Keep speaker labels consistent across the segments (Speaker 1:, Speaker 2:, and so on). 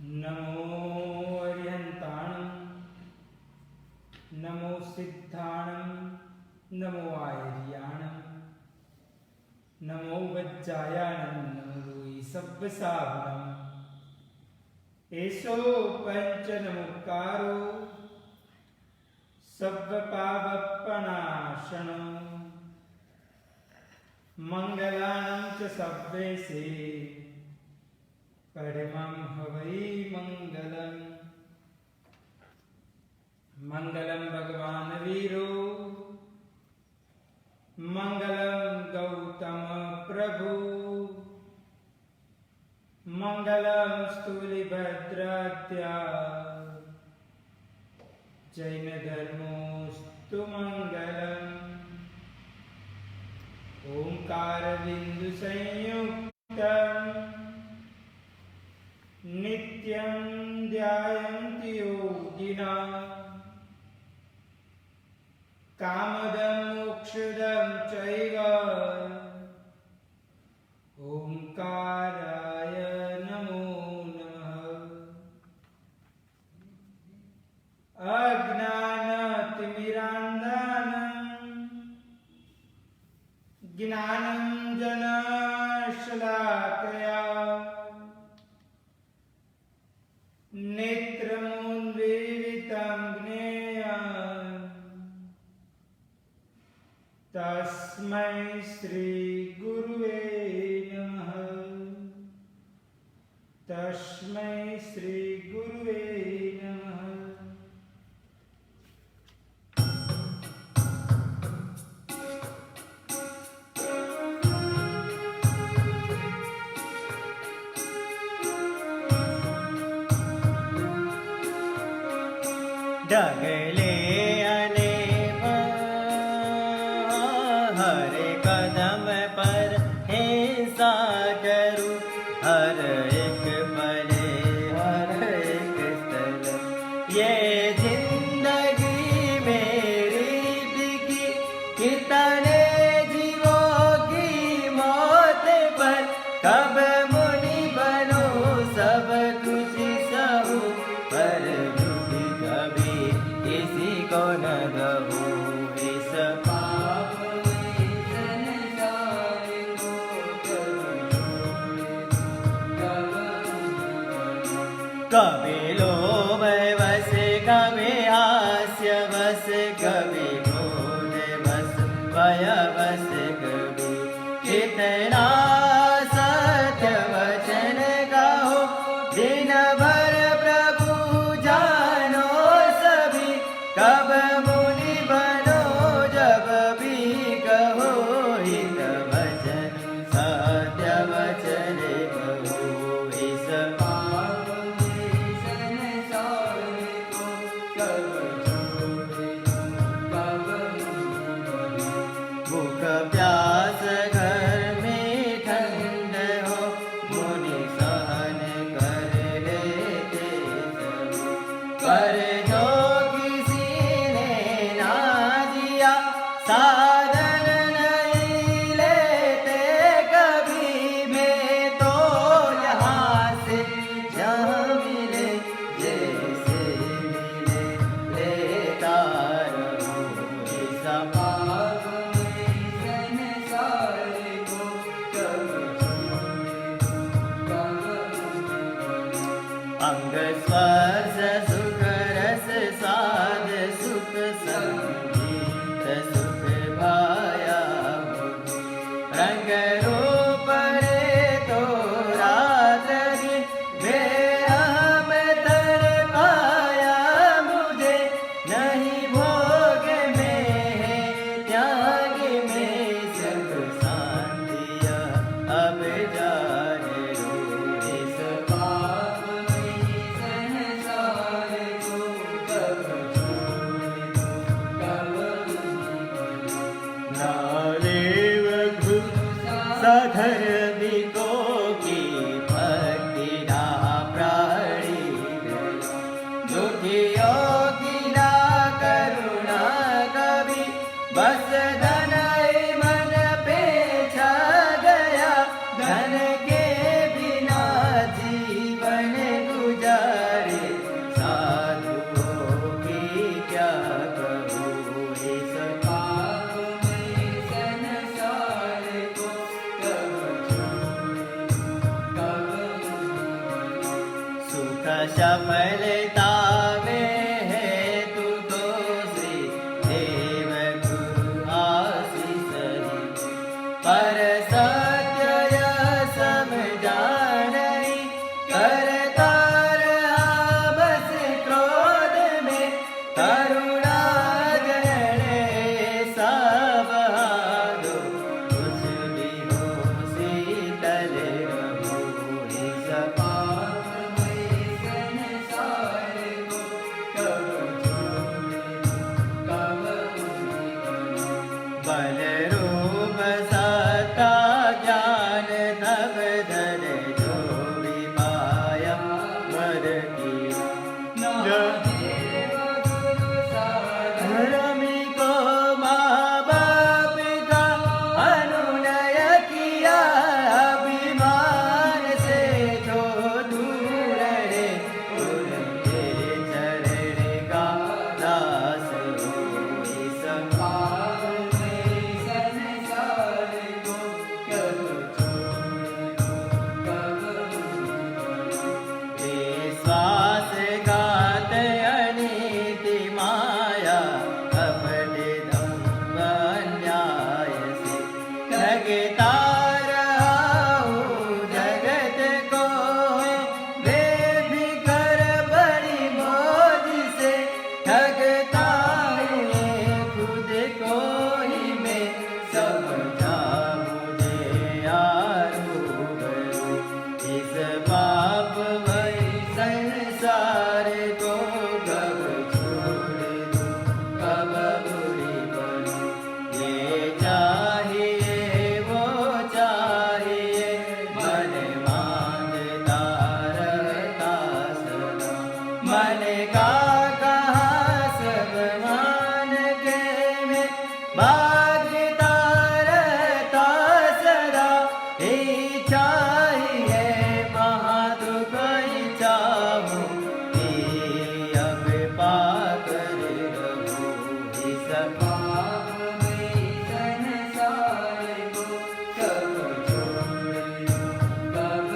Speaker 1: नमो अरिहन्ताणं नमो सिद्धाणं नमो आयर्याणं नमो वज्जायाणं नमो सब्बसावनं एषो पञ्चनमुक्कारो सब्बपावपनाशनो मङ्गलानं च सब्बेसे परमं हवै मङ्गलम् मङ्गलं भगवान् वीरो मङ्गलं गौतम प्रभु मङ्गलं स्थूलिभद्रात्या जैनधर्मोऽस्तु मङ्गलम् ओंकारबिन्दुसंयुक्तम् नित्यं ध्यायन्ति योगिनः कामदं मोक्षदं चैव ओंकाराय नमो नमः। अज्ञानतिमिरान्धनं ज्ञानञ्जनशलाकया नेत्रमुन्मीलितं ज्ञेयं तस्मै श्रीगुरुवे नमः। तस्मै श्रीगुरुवे नमः।
Speaker 2: डगले अने हर कदम पर हिंसा करूं, हर एक पले हर एक स्थल ये जिंदगी मेरी बिकी कितने जीवों की मौत पर कब मुनि बनो सब कुछ सहूं पर किसी को न दबूं इस पाप कभी लोभ बस कभी हास्य बस कभी क्रोध बस भय बस कभी कितना सत्य वचन कहो दिन भर प्रभु जानो सभी कब मुनि बनो जब भी कहो हित वचन सत्य वचन कहो इस पाप संसार को कब छोड़े कब भूख प्यास घर में ठंड हो मुनि सहन कर लेते पर जो साधन नहीं लेते कभी मैं तो यहाँ से जहाँ मिले जैसे मिले लेता रहूं इस पाप में संसार को कब अंग स्पर्श सुख रस साध सुख संगीत सुख भाया रंग रूप रे तो रात दिन मेरा मैं तर पाया मुझे नहीं भोग में है त्याग में सब शांतिया अब जाने दो इस पाप में संसार को कब छोड़े कब नालेव घुस साधर बिको की भक्ति ना प्राणी दुखियों की ना करुणा कभी बस धन मन पे छा गया धन के बिना जीवन गुजार सफलता में है तू तो श्री देव गुरु आशीष दी। पर सत्य यह समझा नहीं, करता रहा बस क्रोध में, करुणा जने सब दो, कुछ भी हो शीतल रहो इस पाप में संसार को, कब छोड़े कब बल रूप सत्ता ज्ञान तब धर जो भी पाया वर किया। धर्मी को माँ बाप का अनुनय किया, अभिमान से जो दूर रहे उनके चरण का दास हो इस पाप में संसार को, कब छोड़े कब विश्वासघात अनीति माया कपट दंभ अन्याय से, ठगता रहा हूँ जगत को बेफिकर बड़ी मौज से, ठगता है खुद को ही मैं समझा मुझे यारूबरू इस पाप भई संसार को, कब छोड़ दूं कब बुरी बनूं। ये चाहिए वो चाहिए मन मांगता रहता सदा, मन का कहा सब मान के मैं भागता रहता सदा। हे चाहिए महादुख चाहूं, हे अब पाकर रहूं इस पाप में संसार को, कब छोड़े कब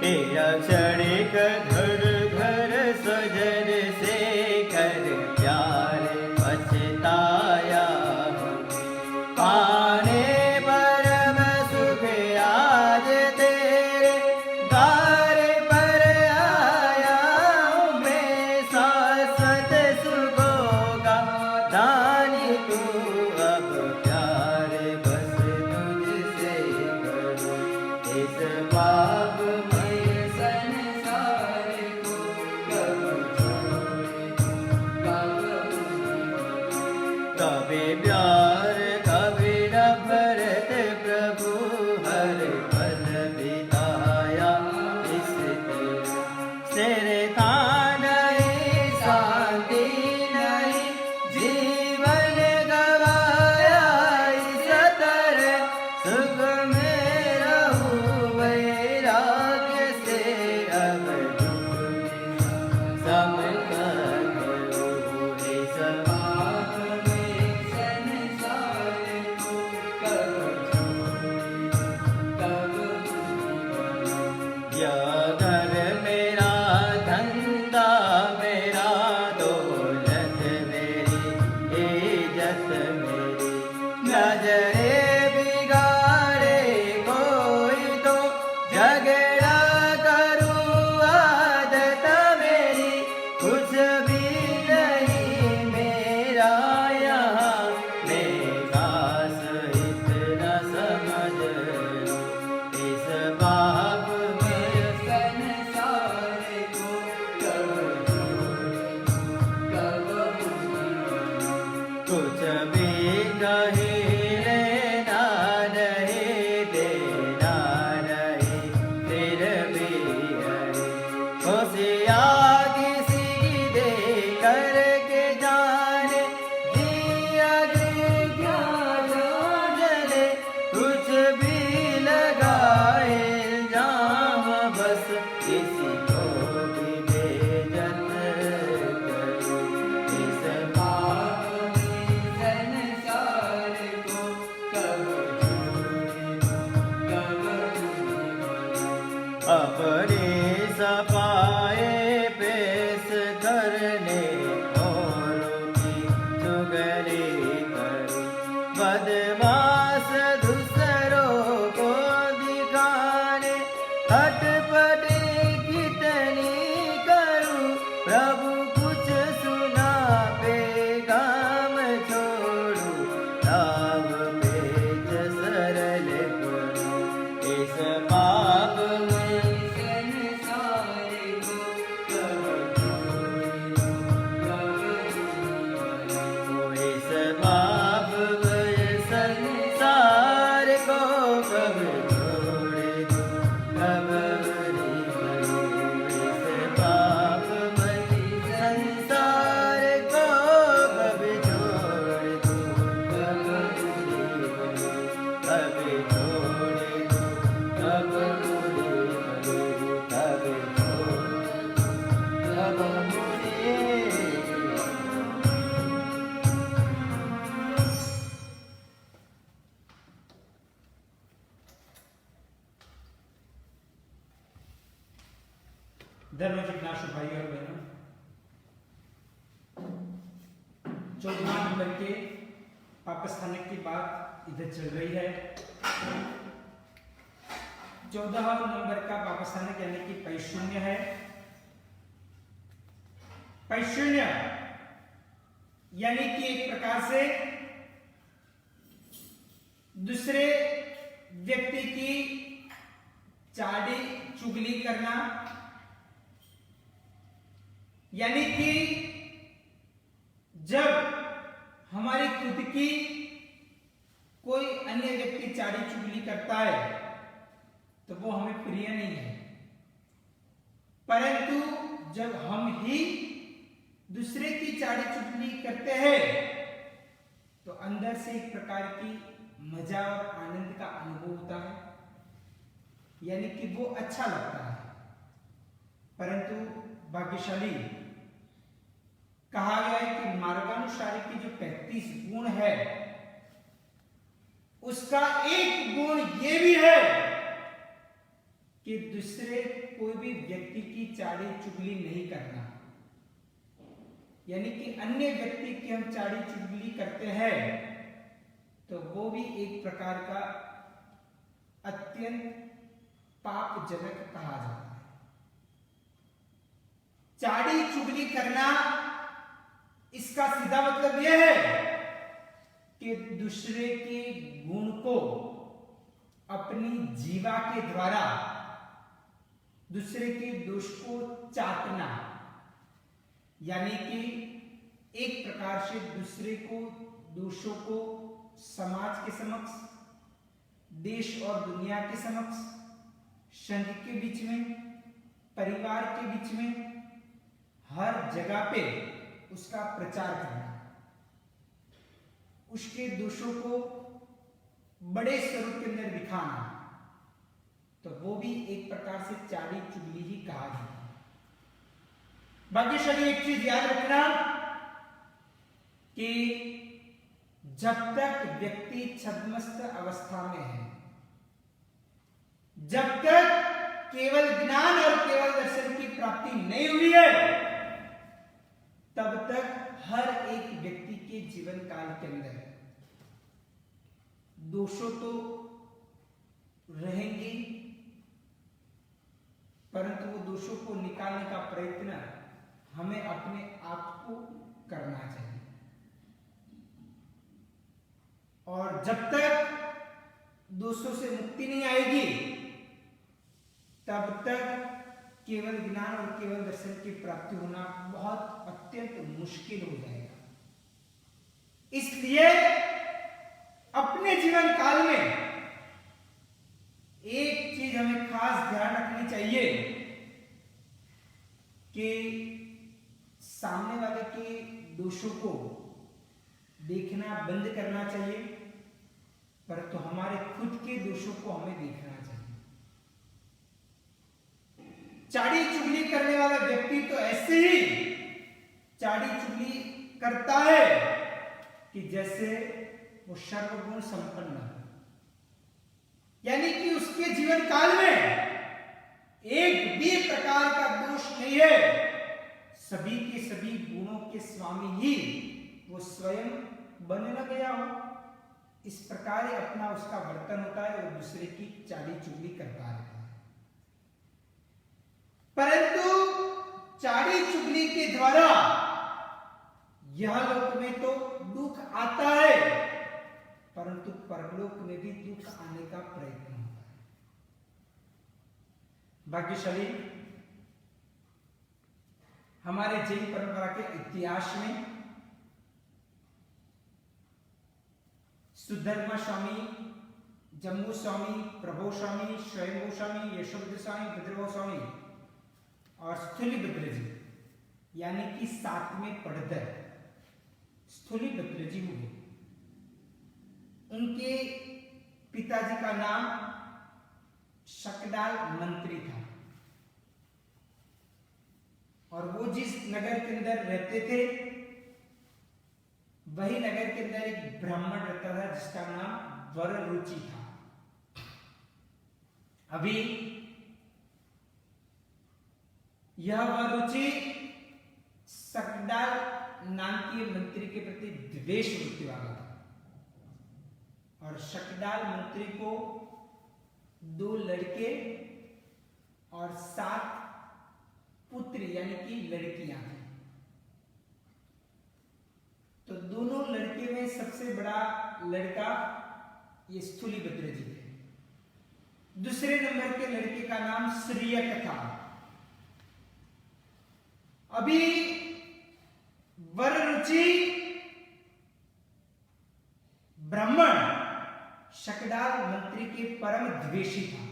Speaker 2: हे क्षणिक घर घर सजन से कर प्यार पछताया हूँ, पाने परम सुख आज तेरे द्वार पर आया हूँ मैं। शाश्वत सुखों का दानी तू, अब प्यार बस तुझसे करूँ इस पाप में संसार को, कब छोड़े कभी प्यार कभी नफरत प्रभु हर पल बिताया इस तेरा। सिर था नहीं शांति नहीं, जीवन गवाया इस तरह, सुख में रहूं वैराग्य से, अब दुख में सम करूं इस पाप में संसार को, कब छोड़े कब यह घर मेरा धंधा मेरा दौलत मेरी इज्जत मेरी, नजरे बिगाड़े कोई तो झगड़ा करूं आदत मेरी, कुछ भी नहीं मेरा यहाँ मैं खास इतना समझ लो इस पाप में संसार को, कब छोड़े कब कुछ भी कहीं लेना नहीं देना नहीं, फिर भी हरे होशियार किसी दे करके जाने, दिया क्या जले कुछ भी छोड़े दो, तब मुझे करो, तब छोड़े दो, तब मुझे।
Speaker 1: धर्म जिज्ञासु भाई और बहनों, 14 नंबर के पापस्थानक की बात इधर चल रही है। 14 नंबर का पापस्थानक यानी कि पैशून्य है। पैशून्य यानी कि एक प्रकार से दूसरे व्यक्ति की चाड़ी चुगली करना, यानी कि जब हमारी खुद की कोई अन्य व्यक्ति चाड़ी चुगली करता है तो वो हमें प्रिय नहीं है, परंतु जब हम ही दूसरे की चाड़ी चुगली करते हैं तो अंदर से एक प्रकार की मजा और आनंद का अनुभव होता है, यानी कि वो अच्छा लगता है। परंतु भाग्यशाली कहा गया है कि मार्गानुसारी की जो 35 गुण है उसका एक गुण ये भी है कि दूसरे कोई भी व्यक्ति की चाड़ी चुगली नहीं करना, यानी कि अन्य व्यक्ति की हम चाड़ी चुगली करते हैं तो वो भी एक प्रकार का अत्यंत पापजनक कहा जाता है। चाड़ी चुगली करना इसका सीधा मतलब यह है कि दूसरे के गुण को अपनी जीवा के द्वारा दूसरे के दोष को चाटना, यानी कि एक प्रकार से दूसरे को दोषों को समाज के समक्ष, देश और दुनिया के समक्ष, संघ के बीच में, परिवार के बीच में, हर जगह पे उसका प्रचार करना, उसके दोषों को बड़े स्वरूप के अंदर दिखाना, तो वो भी एक प्रकार से चाड़ी चुगली ही कहा जाता है। भाग्यशाली एक चीज याद रखना कि जब तक व्यक्ति छद्मस्त अवस्था में है, जब तक केवल ज्ञान और केवल दर्शन की प्राप्ति नहीं हुई है, तब तक हर एक व्यक्ति के जीवन काल के अंदर दोषों तो रहेंगे, परंतु वो दोषों को निकालने का प्रयत्न हमें अपने आप को करना चाहिए। और जब तक दोषों से मुक्ति नहीं आएगी तब तक केवल ज्ञान और केवल दर्शन की प्राप्ति होना बहुत अत्यंत मुश्किल हो जाएगा। इसलिए अपने जीवन काल में एक चीज हमें खास ध्यान रखनी चाहिए कि सामने वाले के दोषों को देखना बंद करना चाहिए, परंतु हमारे खुद के दोषों को हमें देखना चाहिए। चाड़ी चुगली करने वाला व्यक्ति तो ऐसे ही चाड़ी चुगली करता है कि जैसे वो सर्वगुण संपन्न है, यानी कि उसके जीवन काल में एक भी प्रकार का दोष नहीं है, सभी के सभी गुणों के स्वामी ही वो स्वयं बनने गया हो। इस प्रकार अपना उसका वर्तन होता है और दूसरे की चाड़ी चुगली करता रहता है। परंतु चाड़ी चुगली के द्वारा यह लोक में तो दुख आता है, परंतु परलोक में भी दुख आने का प्रयत्न होता है। भाग्यशाली हमारे जैन परंपरा के इतिहास में सुधर्मा स्वामी, जम्बू स्वामी, प्रभो स्वामी, स्वयंभू स्वामी, यशोबुद्ध स्वामी, भद्रभाव स्वामी और स्थूलिभद्र जी, यानी कि 7वें पढ़धर स्थूलिभद्र जी हुए। उनके पिताजी का नाम शकडाल मंत्री था और वो जिस नगर के अंदर रहते थे वही नगर के अंदर एक ब्राह्मण रहता था जिसका नाम वररुचि था। अभी यह वररुचि शकडाल नाम के मंत्री के प्रति द्वेष वृत्ति वाला था और शकडाल मंत्री को 2 लड़के और 7 पुत्र यानी कि लड़कियां थी। तो दोनों लड़के में सबसे बड़ा लड़का ये स्थूलीभद्र जी थे। दूसरे नंबर के लड़के का नाम श्रीयक था। अभी वररुचि ब्राह्मण शकडाल मंत्री के परम द्वेषी था।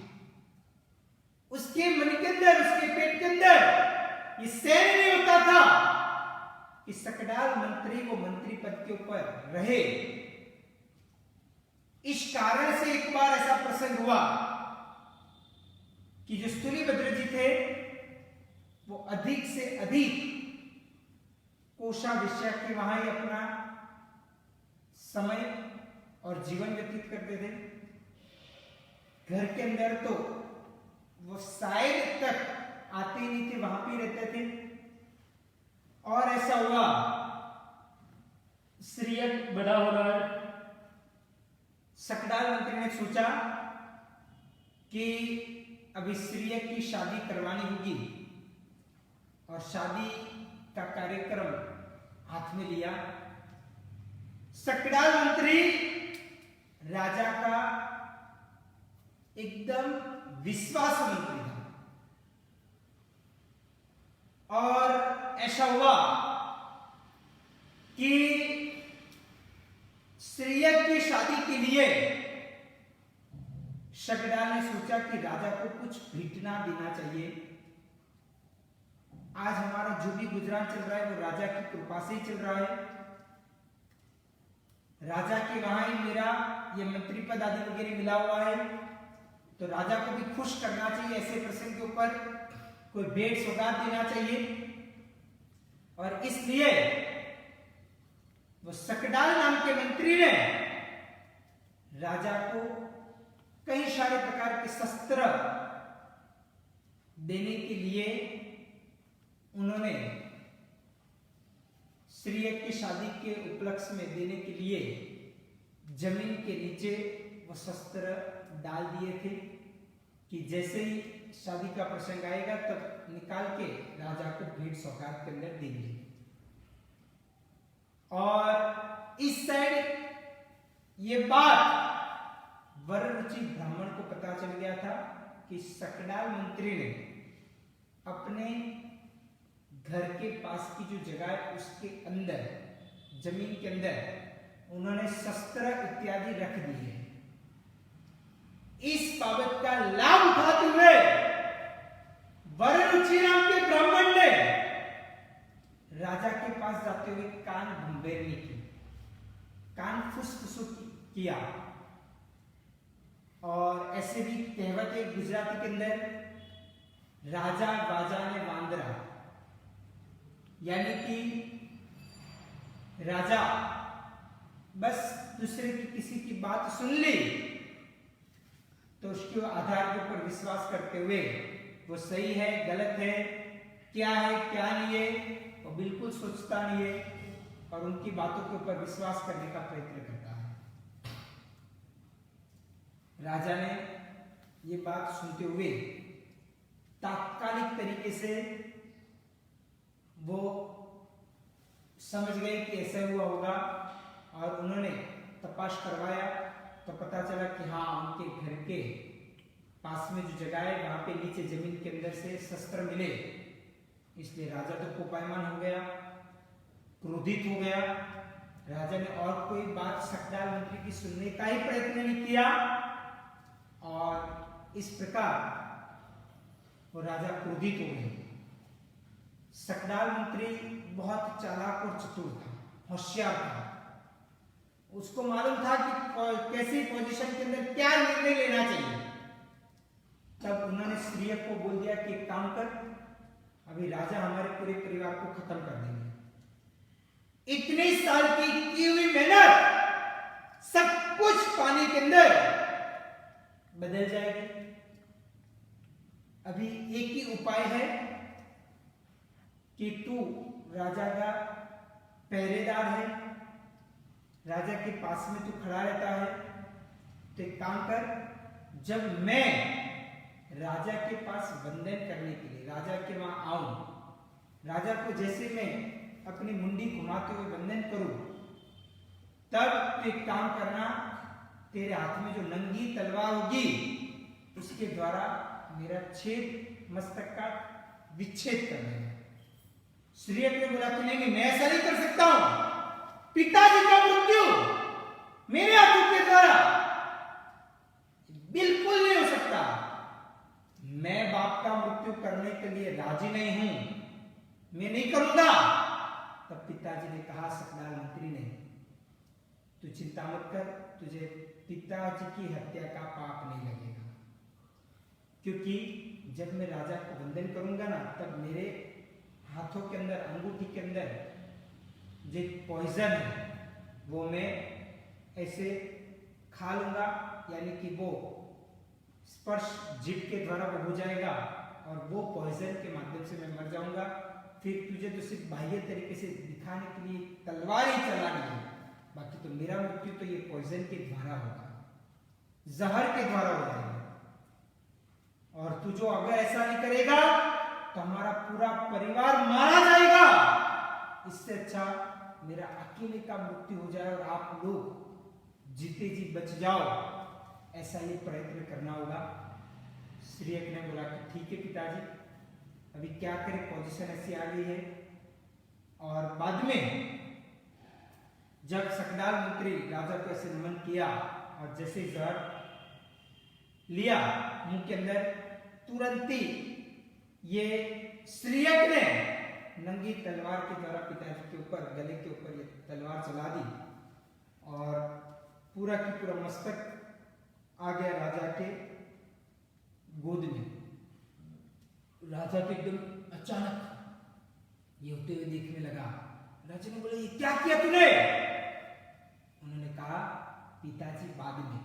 Speaker 1: उसके मन के अंदर, उसके पेट के अंदर ये सहन नहीं होता था कि शकडाल मंत्री वो मंत्री पद के ऊपर रहे। इस कारण से एक बार ऐसा प्रसंग हुआ कि जो स्थूलीभद्र जी थे वो अधिक से अधिक कोषाध्यक्ष के वहां ही अपना समय और जीवन व्यतीत करते थे। घर के अंदर तो वो शायद तक आते ही नहीं थे, वहां पे रहते थे। और ऐसा हुआ, श्रीयक बड़ा हो रहा है। शकडाल मंत्री ने सोचा कि अभी श्रीयक की शादी करवानी होगी और शादी का कार्यक्रम हाथ में लिया। शकडाल मंत्री राजा का एकदम विश्वास मंत्री था और ऐसा हुआ कि श्रीयक की शादी के लिए शकडाल ने सोचा कि राजा को कुछ भेंटना देना चाहिए। आज हमारा जो भी गुजरान चल रहा है वो राजा की कृपा से ही चल रहा है। राजा के वहां ही मेरा ये मंत्री पद आदि वगैरह मिला हुआ है, तो राजा को भी खुश करना चाहिए। ऐसे प्रसंग के ऊपर कोई भेंट सौगात देना चाहिए और इसलिए वो शकडाल नाम के मंत्री ने राजा को कई सारे प्रकार के शस्त्र देने के लिए उन्होंने श्रीयक की शादी के उपलक्ष्य में देने के लिए जमीन के नीचे वो शस्त्र डाल दिए थे कि जैसे ही शादी का प्रसंग आएगा तब निकाल के राजा को भेंट सौगात के अंदर देंगे। और इस साइड ये बात वररुचि ब्राह्मण को पता चल गया था कि शकडाल मंत्री ने अपने घर के पास की जो जगह है उसके अंदर, जमीन के अंदर उन्होंने शस्त्र इत्यादि रख दिए। इस बाबत का लाभ उठाते हुए वररुचि नाम के ब्राह्मण ने राजा के पास जाते हुए कान भंबेरनी की, कान फुसफुसू किया। और ऐसे भी कहावत है गुजराती के अंदर, राजा बाजा ने वांदरा, यानी कि राजा बस दूसरे की किसी की बात सुन ली तो उसके आधार के ऊपर विश्वास करते हुए वो सही है गलत है, क्या है क्या नहीं है, वो बिल्कुल सोचता नहीं है और उनकी बातों के ऊपर विश्वास करने का प्रयत्न करता है। राजा ने ये बात सुनते हुए तात्कालिक तरीके से वो समझ गए कि ऐसा हुआ होगा और उन्होंने तपाश करवाया तो पता चला कि हाँ, उनके घर के पास में जो जगह है वहां पे नीचे जमीन के अंदर से शस्त्र मिले। इसलिए राजा तो कोपायमान हो गया, क्रोधित हो गया। राजा ने और कोई बात शकडाल मंत्री की सुनने का ही प्रयत्न नहीं किया और इस प्रकार वो राजा क्रोधित हो गए। शकडाल मंत्री बहुत चालाक और चतुर था, होशियार था। उसको मालूम था कि कैसी पोजीशन के अंदर क्या निर्णय लेना चाहिए। तब उन्होंने श्रीय को बोल दिया कि एक काम कर, अभी राजा हमारे पूरे परिवार को खत्म कर देंगे। इतने साल की हुई मेहनत सब कुछ पानी के अंदर बदल जाएगी। अभी एक ही उपाय है कि तू राजा का पहरेदार है, राजा के पास में तू खड़ा रहता है, तो एक काम कर, जब मैं राजा के पास वंदन करने के लिए राजा के वहां आऊं, राजा को जैसे मैं अपनी मुंडी घुमाते हुए वंदन करूं, तब तू एक काम करना, तेरे हाथ में जो नंगी तलवार होगी उसके द्वारा मेरा छेद मस्तक का विच्छेद कर देना। श्री ने बोला कि नहीं, मैं ऐसा नहीं कर सकता हूं, पिताजी का मृत्यु मेरे हाथों के द्वारा बिल्कुल नहीं हो सकता। मैं बाप का मृत्यु करने के लिए राजी नहीं हूं, मैं नहीं करूंगा। तब पिताजी ने कहा, सकलाल मंत्री ने, तू चिंता मत कर, तुझे पिताजी की हत्या का पाप नहीं लगेगा, क्योंकि जब मैं राजा को वंदन करूंगा ना, तब मेरे हाथों के अंदर, अंगूठी के अंदर जो पॉइजन है वो मैं ऐसे खा लूंगा, यानी कि वो स्पर्श जीभ के द्वारा वो हो जाएगा और वो पॉइजन के माध्यम से मैं मर जाऊंगा। फिर तुझे तो सिर्फ बाह्य तरीके से दिखाने के लिए तलवार ही चलानी है, बाकी तो मेरा मृत्यु तो ये पॉइजन के द्वारा होगा, जहर के द्वारा हो जाएगा। और तू जो अगर ऐसा नहीं करेगा तो हमारा पूरा परिवार मारा जाएगा। इससे अच्छा मेरा अकेले का मृत्यु हो जाए और आप लोग जीते जी बच जाओ, ऐसा ही प्रयत्न करना होगा। श्रीयक ने बोला कि ठीक है पिताजी, अभी क्या करें, पोजीशन ऐसी आ गई है। और बाद में जब सकदाल मंत्री राजा को ऐसे नमन किया और जैसे जहर लिया मुंह के अंदर, तुरंत ही ये श्रीयक ने नंगी तलवार के द्वारा पिताजी के ऊपर, गले के ऊपर ये तलवार चला दी और पूरा की पूरा मस्तक आ गया राजा के गोद में। राजा को एकदम अचानक ये होते हुए देखने लगा। राजा ने बोला, ये क्या किया तूने? उन्होंने कहा, पिताजी बाद में,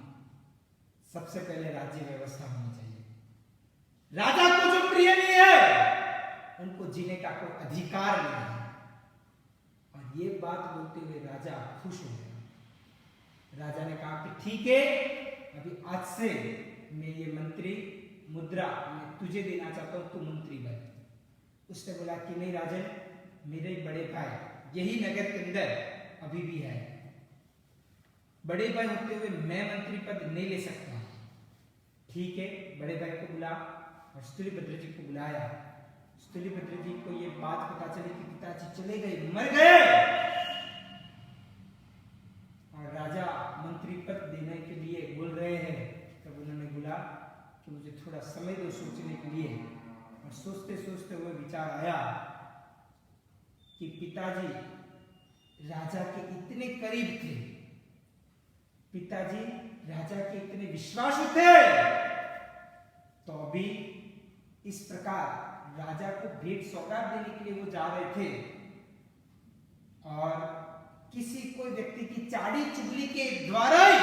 Speaker 1: सबसे पहले राज्य व्यवस्था होनी चाहिए। राजा को जो प्रिय नहीं है उनको जीने का कोई अधिकार नहीं है। और ये बात बोलते हुए राजा खुश हो गया। राजा ने कहा कि ठीक है, अभी आज से मैं ये मंत्री मुद्रा मैं तुझे देना चाहता हूं, तू मंत्री बन। उसने बोला कि नहीं राजन, मेरे बड़े भाई यही नगर के अंदर अभी भी है, बड़े भाई होते हुए मैं मंत्री पद नहीं ले सकता। ठीक है, बड़े भाई को बुला और स्थूलिभद्र जी को बुलाया। स्थूलिभद्र जी को ये बात पता चली कि पिताजी चले गए, मर गए, और राजा मंत्री पद देने के लिए बोल रहे हैं। तब उन्होंने बोला कि मुझे थोड़ा समय दो सोचने के लिए। और सोचते सोचते हुए विचार आया कि पिताजी राजा के इतने करीब थे, पिताजी राजा के इतने विश्वासु थे, तो अभी इस प्रकार राजा को भेंट सौगात देने के लिए वो जा रहे थे और किसी कोई व्यक्ति की चाड़ी चुगली के द्वारा ही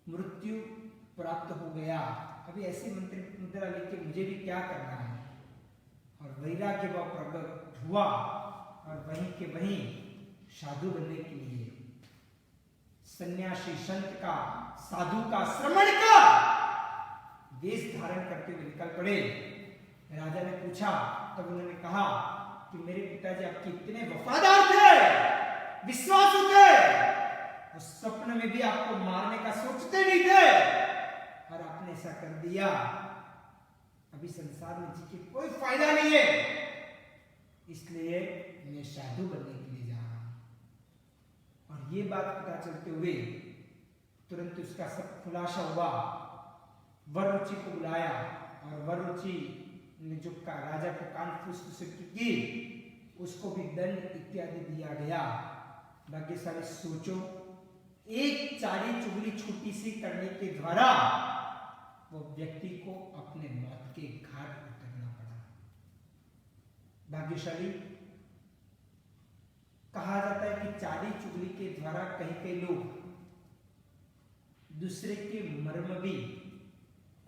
Speaker 1: मृत्यु प्राप्त हो गया। अभी ऐसी मंत्री मुद्रा लेके मुझे भी क्या करना है? और वैराग्य भाव प्रकट हुआ और वहीं के वहीं साधु बनने के लिए सन्यासी संत का, साधु का, श्रमण का वेश धारण करते हुए निकल पड़े। राजा ने पूछा, तब उन्होंने कहा कि मेरे पिताजी आपके इतने वफादार थे, विश्वासु थे, और स्वप्न में भी आपको मारने का सोचते नहीं थे, और आपने ऐसा कर दिया। अभी संसार में जी के कोई फायदा नहीं है, इसलिए मैं साधु बनने के लिए जा रहा हूं। और ये बात पता चलते हुए तुरंत उसका सब खुलासा हुआ। वररुचि को बुलाया और वररुचि ने जो राजा को कान फूस की, उसको भी दंड इत्यादि दिया गया। भाग्यशाली सोचो, एक चाली चुगली छोटी सी करने के द्वारा वो व्यक्ति को अपने मौत के घाट उतरना पड़ा। भाग्यशाली कहा जाता है कि चाली चुगली के द्वारा कई कई लोग दूसरे के मर्म भी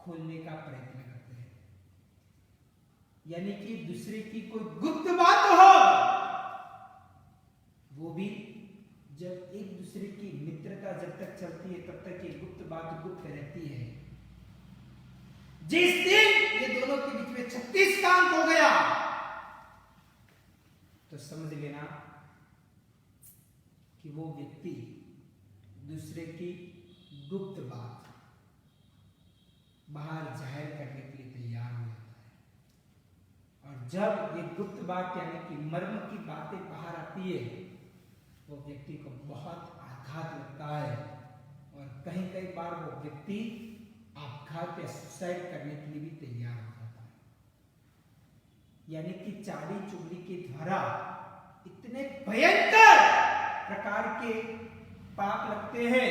Speaker 1: खोलने का प्रयत्न करते हैं, यानी कि दूसरे की कोई गुप्त बात हो, वो भी जब एक दूसरे की मित्रता जब तक चलती है तब तक ये गुप्त बात गुप्त रहती है। जिस दिन ये दोनों के बीच में 36 का अंक हो गया तो समझ लेना कि वो व्यक्ति दूसरे की गुप्त बात बाहर जाहिर करने के लिए तैयार हो जाता है, और जब ये गुप्त बात यानी कि मर्म की बातें बाहर आती है वो व्यक्ति को बहुत आघात लगता है, और कहीं कई बार वो व्यक्ति आपघात या सुसाइड करने के लिए भी तैयार हो जाता है। यानी कि चाली चुगली के द्वारा इतने भयंकर प्रकार के पाप लगते हैं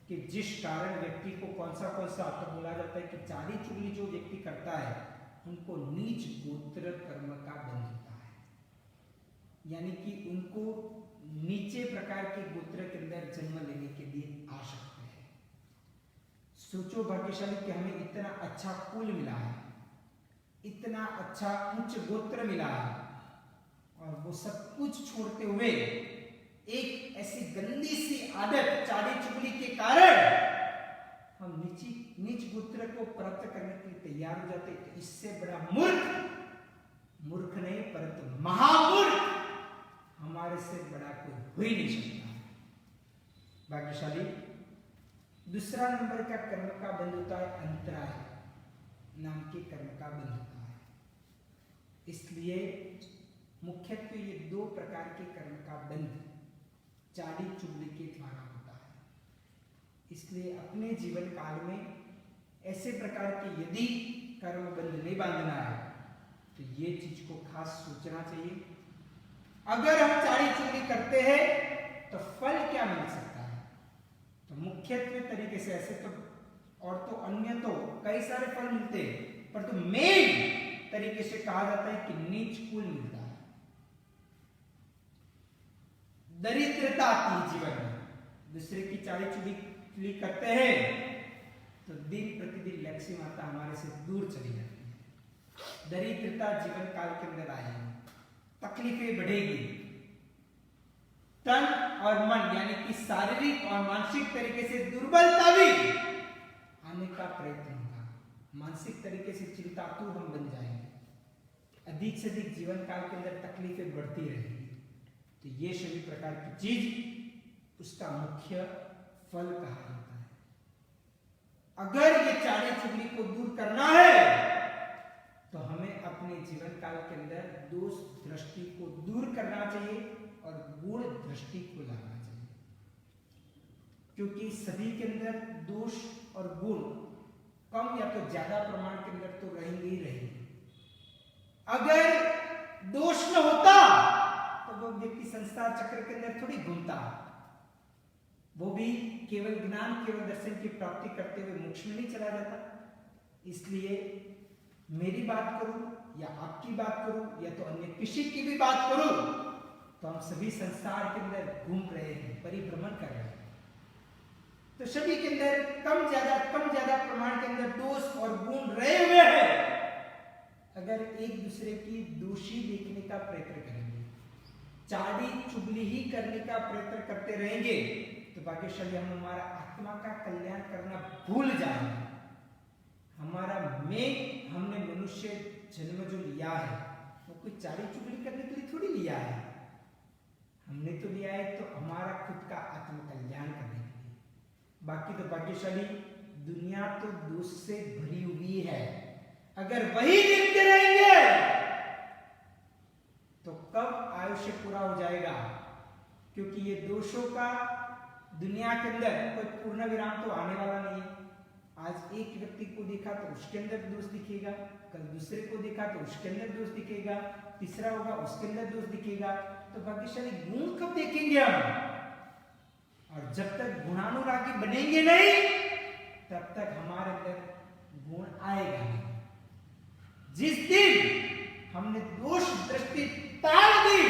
Speaker 1: कि जिस कारण व्यक्ति को कौन सा तो बोला जाता है कि चाली चुगली जो व्यक्ति करता है उनको नीच गोत्र कर्म का बंध होता है, यानी कि उनको नीचे प्रकार के गोत्र के अंदर जन्म लेने के लिए आ सकते हैं। सोचो भाग्यशाली कि हमें इतना अच्छा कुल मिला है, इतना अच्छा उच्च गोत्र मिला है, और वो सब कुछ छोड़ते हुए एक ऐसी गंदी सी आदत चाली चुगली के कारण हम नीच गोत्र को प्राप्त करने के लिए तैयार हो जाते। तो इससे बड़ा मूर्ख नहीं परंतु महामूर्ख हमारे से बड़ा कोई हो ही नहीं सकता। भाग्यशाली दूसरा नंबर का कर्म का बंध होता है अंतराय नाम के कर्म का बंध होता है। इसलिए मुख्यत्वे ये दो प्रकार के कर्म का बंध चाली चुगली के द्वारा होता है। इसलिए अपने जीवन काल में ऐसे प्रकार के यदि कर्म बंध नहीं बांधना है तो ये चीज को खास सोचना चाहिए। अगर हम चाली चुगली करते हैं तो फल क्या मिल सकता है, तो मुख्यत्वे तरीके से ऐसे तो और तो अन्य तो कई सारे फल मिलते हैं, पर तो मेन तरीके से कहा जाता है कि नीच कुल मिलता है, दरिद्रता आती जीवन में। दूसरे की चाली चुगली करते हैं तो दिन प्रतिदिन लक्ष्मी माता हमारे से दूर चली जाती है, दरिद्रता जीवन काल के अंदर आएगी, तकलीफें बढ़ेगी, तन और मन यानी कि शारीरिक और मानसिक तरीके से दुर्बलता भी आने का प्रयत्न होगा, मानसिक तरीके से चिंतातुर हम बन जाएंगे, अधिक से अधिक जीवन काल के अंदर तकलीफें बढ़ती रहेगी। तो ये सभी प्रकार की चीज उसका मुख्य फल कहा जाता है। अगर ये चाली चुगली को दूर करना है तो हमें अपने जीवन काल के अंदर दोष दृष्टि को दूर करना चाहिए और गुण दृष्टि को लाना चाहिए, क्योंकि सभी के अंदर दोष और गुण कम या तो ज्यादा प्रमाण के अंदर तो रहेंगे ही रहेंगे। अगर दोष न होता तो वो व्यक्ति संसार चक्र के अंदर थोड़ी घूमता, वो भी केवल ज्ञान केवल दर्शन की प्राप्ति करते हुए मोक्ष में नहीं चला जाता। इसलिए मेरी बात करूं या आपकी बात करूं या तो अन्य किसी की भी बात करूं तो हम सभी संसार के अंदर घूम रहे हैं, परिभ्रमण कर रहे हैं। तो सभी के अंदर कम ज्यादा प्रमाण के अंदर दोष और गुण रहे हुए हैं। अगर एक दूसरे की दोषी देखने का प्रयत्न करेंगे, चाली चुगली ही करने का प्रयत्न करते रहेंगे तो भाग्यशाली हम हमारा आत्मा का कल्याण करना भूल जाएंगे। हमारा हमने मनुष्य जन्म जो लिया है वो कोई चाली चुगली करने के लिए थोड़ी लिया है, हमने तो लिया है तो हमारा खुद का आत्म कल्याण करने के लिए। बाकी तो भाग्यशाली दुनिया तो दोष से भरी हुई है, अगर वही देखते रहेंगे तो कब आयुष्य पूरा हो जाएगा, क्योंकि ये दोषों का दुनिया के अंदर कोई पूर्ण विराम तो आने वाला नहीं है। आज एक व्यक्ति को देखा तो उसके अंदर दोष दिखेगा, कल दूसरे को देखा तो उसके अंदर दोष दिखेगा, तीसरा होगा उसके अंदर दोष दिखेगा। तो भाग्यशाली गुण कब देखेंगे हम? और जब तक गुणानुरागी बनेंगे नहीं तब तक हमारे अंदर गुण आएगा नहीं। जिस दिन हमने दोष दृष्टि टाल दी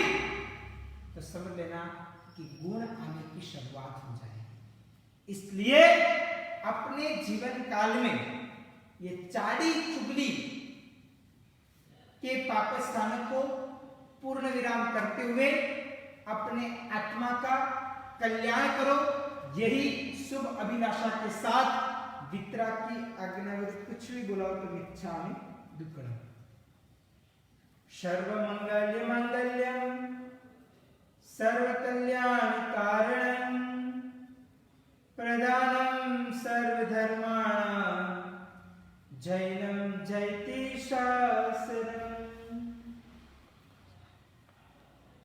Speaker 1: तो समझ लेना कि गुण आने की शुरुआत हो जाएगी। इसलिए अपने जीवन काल में ये चाड़ी चुगली के पाप स्थानों को पूर्ण विराम करते हुए अपने आत्मा का कल्याण करो। यही शुभ अभिलाषा के साथ वितरा की आज्ञा में कुछ भी बोला तो मिच्छामि दुक्कडम। सर्वमंगल मंगल्यम सर्वकल्याण कारणम प्रदानम सर्वधर्माणां जैनम जयति शास्त्रम।